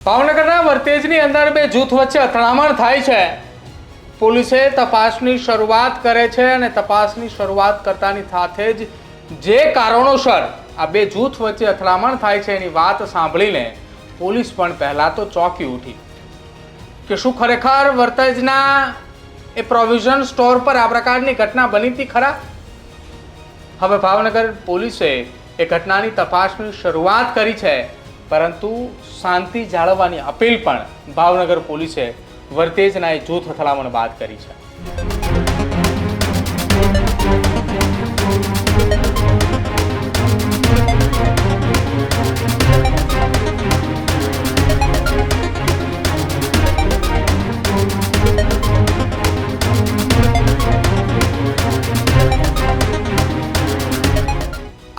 ભાવનગરના વર્તેજની અંદર બે જૂથ વચ્ચે અથડામણ થાય છે। પોલીસે તપાસની શરૂઆત કરે છે અને તપાસની શરૂઆત કરતાની સાથે જ જે કારણોસર આ બે જૂથ વચ્ચે અથડામણ થાય છે એની વાત સાંભળીને પોલીસ પણ પહેલા તો ચોંકી ઉઠી કે શું ખરેખર વર્તેજના એ પ્રોવિઝન સ્ટોર પર આ પ્રકારની ઘટના બની હતી ખરા। હવે ભાવનગર પોલીસે એ ઘટનાની તપાસની શરૂઆત કરી છે, પરંતુ શાંતિ જાળવવાની અપીલ પણ ભાવનગર પોલીસે વર્તેજના એ જૂથ અથડામણ બાદ કરી છે।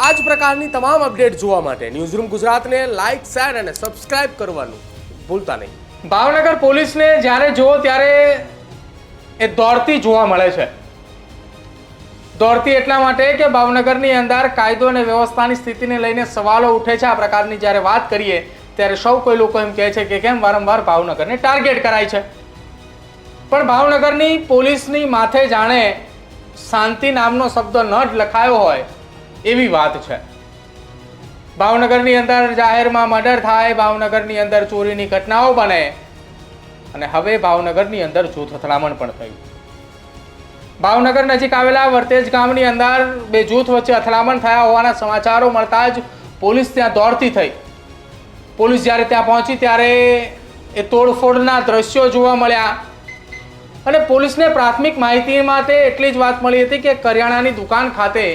આ જ પ્રકારની તમામ અપડેટ જોવા માટે ન્યૂઝરૂમ ગુજરાતને લાઇક, શેર અને સબસ્ક્રાઇબ કરવાનું ભૂલતા નહીં। ભાવનગર પોલીસને જ્યારે જુઓ ત્યારે એ દોડતી જોવા મળે છે। દોડતી એટલા માટે કે ભાવનગરની અંદર કાયદો અને વ્યવસ્થાની સ્થિતિને લઈને સવાલો ઉઠે છે। આ પ્રકારની જ્યારે વાત કરીએ ત્યારે સૌ કોઈ લોકો એમ કહે છે કે કેમ વારંવાર ભાવનગરને ટાર્ગેટ કરાય છે, પણ ભાવનગરની પોલીસની માથે જાણે શાંતિ નામનો શબ્દ ન જ લખાયો હોય એવી વાત છે। ભાવનગરની અંદર જાહેરમાં મર્ડર થાય, ભાવનગરની અંદર ચોરીની ઘટનાઓ બને અને હવે ભાવનગરની અંદર જૂથ અથડામણ પણ થયું। ભાવનગર નજીક આવેલા વર્તેજ ગામની અંદર બે જૂથ વચ્ચે અથડામણ થયા હોવાના સમાચારો મળતા જ પોલીસ ત્યાં દોડતી થઈ। પોલીસ જ્યારે ત્યાં પહોંચી ત્યારે એ તોડફોડના દ્રશ્યો જોવા મળ્યા અને પોલીસને પ્રાથમિક માહિતી માટે એટલી જ વાત મળી હતી કે કરિયાણાની દુકાન ખાતે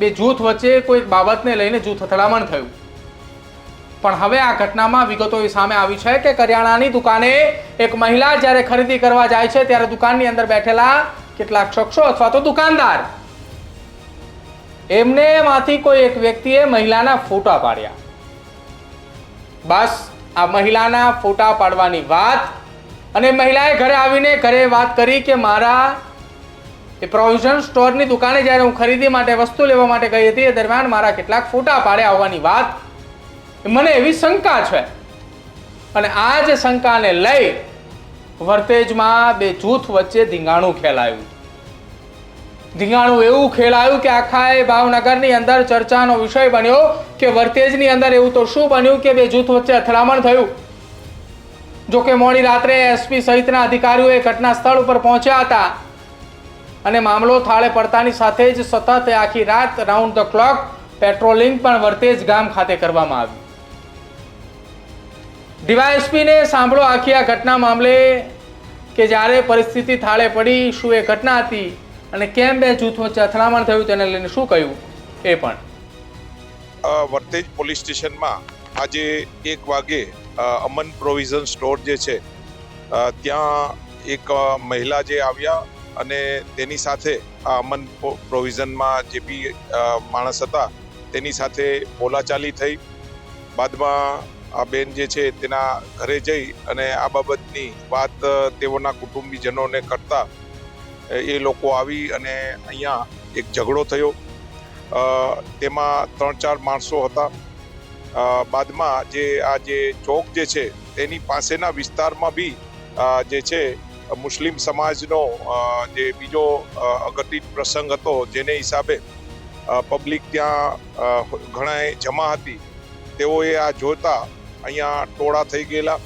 બે જૂથ વચ્ચે કોઈ બાબતને લઈને જૂથ અથડામણ થયું, પણ હવે આ ઘટનામાં વિગતો એ સામે આવી છે કે કરિયાણાની દુકાને એક મહિલા જ્યારે ખરીદી કરવા જાય છે ત્યારે દુકાનની અંદર બેઠેલા કેટલાક શખ્સો અથવા તો દુકાનદાર એમને માંથી કોઈ એક વ્યક્તિએ મહિલાના ફોટા પાડ્યા। બસ આ મહિલાના ફોટા પાડવાની વાત અને મહિલાએ ઘરે આવીને ઘરે વાત કરી કે મારા એ પ્રોવિઝન સ્ટોરની દુકાને જ્યારે હું ખરીદી માટે વસ્તુ લેવા માટે ગઈ હતી એ દરમિયાન મારા કેટલાક ફોટા પાડ્યા હોવાની વાત મને એવી શંકા છે અને આ જ શંકાને લઈ વર્તેજમાં બે જૂથ વચ્ચે ધીંગાણું ખેલાયું। ધીંગાણું એવું ખેલાયું કે આખા ભાવનગરની અંદર ચર્ચાનો વિષય બન્યો કે વર્તેજની અંદર એવું તો શું બન્યું કે બે જૂથ વચ્ચે અથડામણ થયું। જો કે મોડી રાત્રે એસપી સહિતના અધિકારીઓ એ ઘટના સ્થળ ઉપર પહોંચ્યા હતા અને મામલો થાળે પડતાની સાથે જ સતત આખી રાત રાઉન્ડ ધ ક્લોક પેટ્રોલિંગ પણ વર્તેજ ગામ ખાતે કરવામાં આવ્યું। ડીવાયએસપીને સાંભળો આખી આ ઘટના મામલે કે જ્યારે પરિસ્થિતિ થાળે પડી શું એ ઘટના હતી અને કેમ બે જૂથ વચ્ચે અથડામણ થયું તેને લઈને શું કહ્યું એ પણ। વર્તેજ પોલીસ સ્ટેશનમાં આજે 1 વાગે અમન પ્રોવિઝન સ્ટોર જે છે ત્યાં એક મહિલા જે આવ્યા અને તેની સાથે આ અમન પ્રોવિઝનમાં જે બી માણસ હતા તેની સાથે બોલાચાલી થઈ। બાદમાં આ બેન જે છે તેના ઘરે જઈ અને આ બાબતની વાત તેઓના કુટુંબીજનોને કરતા એ લોકો આવી અને અહીંયા એક ઝઘડો થયો। તેમાં 3-4 માણસો હતા। બાદમાં જે ચોક જે છે તેની પાસેના વિસ્તારમાં બી જે છે મુસ્લિમ સમાજનો જે બીજો અઘટિત પ્રસંગ હતો જેને હિસાબે પબ્લિક ત્યાં ઘણાએ જમા હતી, તેઓએ આ જોતા અહીંયા ટોળા થઈ ગયેલા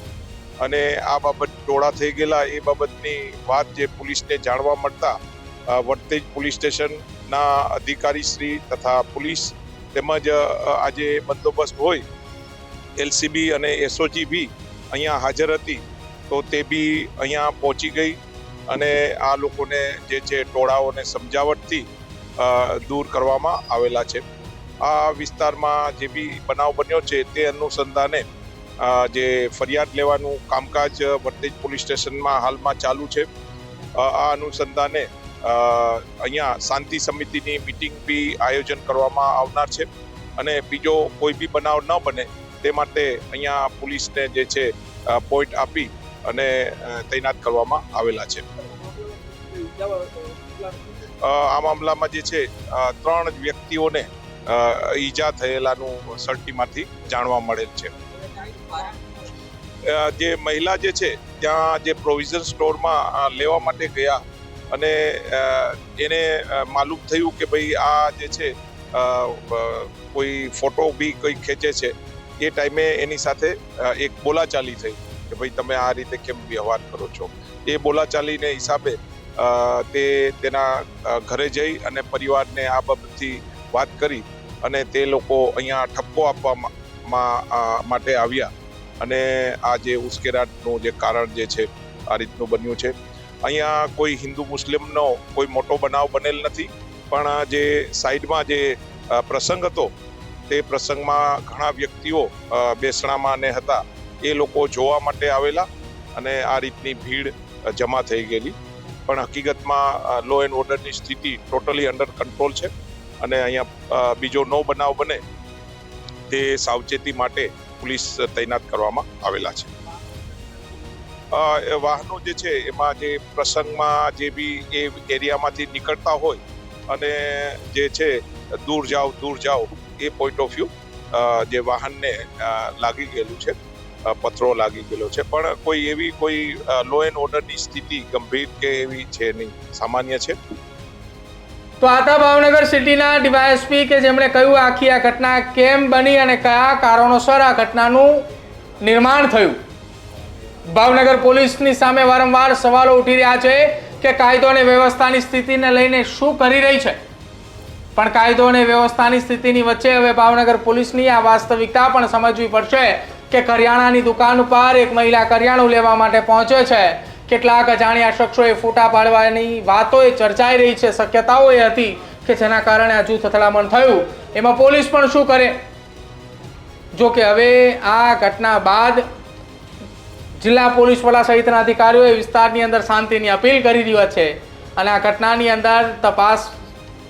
અને આ બાબત ટોળા થઈ ગયેલા એ બાબતની વાત જે પોલીસને જાણવા મળતા વર્તેજ પોલીસ સ્ટેશનના અધિકારીશ્રી તથા પોલીસ તેમજ આજે બંદોબસ્ત હોય એલસીબી અને એસઓજી બી અહીંયા હાજર હતી, તો તે બી અહીંયા પહોંચી ગઈ અને આ લોકોને જે છે ટોળાઓને સમજાવટથી દૂર કરવામાં આવેલા છે। આ વિસ્તારમાં જે બી બનાવ બન્યો છે તે અનુસંધાને જે ફરિયાદ લેવાનું કામકાજ વર્તેજ પોલીસ સ્ટેશનમાં હાલમાં ચાલુ છે। આ અનુસંધાને અહીંયા શાંતિ સમિતિની મિટિંગ બી આયોજન કરવામાં આવનાર છે અને બીજો કોઈ બી બનાવ ન બને તે માટે અહીંયા પોલીસને જે છે પોઈન્ટ આપી અને તૈનાત કરવામાં આવેલા છે। આ મામલામાં જે છે 3 વ્યક્તિઓને ઈજા થયેલાનું સર્ટીમાંથી જાણવા મળેલ છે। જે મહિલા જે છે ત્યાં જે પ્રોવિઝન સ્ટોરમાં લેવા માટે ગયા અને એને માલુમ થયું કે ભાઈ આ જે છે કોઈ ફોટો બી કોઈ ખેંચે છે, એ ટાઈમે એની સાથે એક બોલાચાલી થઈ કે ભાઈ તમે આ રીતે કેમ વ્યવહાર કરો છો. એ બોલાચાલીને હિસાબે તે તેના ઘરે જઈ અને પરિવારને આ બાબતથી વાત કરી અને તે લોકો અહીંયા ઠપકો આપવા માટે આવ્યા અને આ જે ઉશ્કેરાટનું જે કારણ જે છે આ રીતનું બન્યું છે. અહીંયા કોઈ હિન્દુ મુસ્લિમનો કોઈ મોટો બનાવ બનેલ નથી, પણ જે સાઈડમાં જે પ્રસંગ હતો તે પ્રસંગમાં ઘણા વ્યક્તિઓ બેસણામાં ને હતા, એ લોકો જોવા માટે આવેલા અને આ રીતની ભીડ જમા થઈ ગયેલી. પણ હકીકતમાં લો એન્ડ ઓર્ડરની સ્થિતિ ટોટલી અંડર કંટ્રોલ છે અને અહીંયા બીજો નો બનાવ બને તે સાવચેતી માટે પોલીસ તૈનાત કરવામાં આવેલા છે. વાહનો જે છે એમાં જે પ્રસંગમાં જે બી એ એરિયામાંથી નીકળતા હોય અને જે છે દૂર જાઓ એ પોઈન્ટ ઓફ વ્યૂ જે વાહનને લાગી ગયેલું છે, પથરો લાગી ગયેલો છે, પણ કોઈ એવી કોઈ લો એન્ડ ઓર્ડરની સ્થિતિ ગંભીર કે એવી છે નહીં, સામાન્ય છે. તો આ હતા ભાવનગર સિટીના ડીવાયએસપી કે જેમણે કહ્યું આખી આ ઘટના કેમ બની અને કયા કારણોસર આ ઘટનાનું નિર્માણ થયું. ભાવનગર પોલીસની સામે વારંવાર સવાલો ઉઠી રહ્યા છે કે કાયદો અને વ્યવસ્થાની સ્થિતિને લઈને શું કરી રહી છે, પણ કાયદો અને વ્યવસ્થાની સ્થિતિની વચ્ચે હવે ભાવનગર પોલીસની આ વાસ્તવિકતા પણ સમજવી પડશે કે કરિયાણાની દુકાન ઉપર એક મહિલા કરિયાણું લેવા માટે પહોંચે છે. કેટલાક અજાણ્યા શખ્સોએ ફોટા પાડવાની વાતો ચર્ચાઈ રહી છે, શક્યતાઓ એ હતી કે જેના કારણે આ જૂથ અથડામણ થયું. એમાં પોલીસ પણ શું કરે? જો કે હવે આ ઘટના બાદ જિલ્લા પોલીસ વડા સહિતના અધિકારીઓએ વિસ્તારની અંદર શાંતિની અપીલ કરી રહ્યા છે અને આ ઘટનાની અંદર તપાસ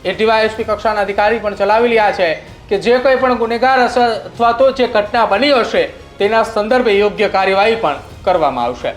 એ ડીવાયએસપી કક્ષાના અધિકારી પણ ચલાવી રહ્યા છે કે જે કંઈ પણ ગુનેગાર હશે અથવા તો જે ઘટના બની હશે તેના સંદર્ભે યોગ્ય કાર્યવાહી પણ કરવામાં આવશે.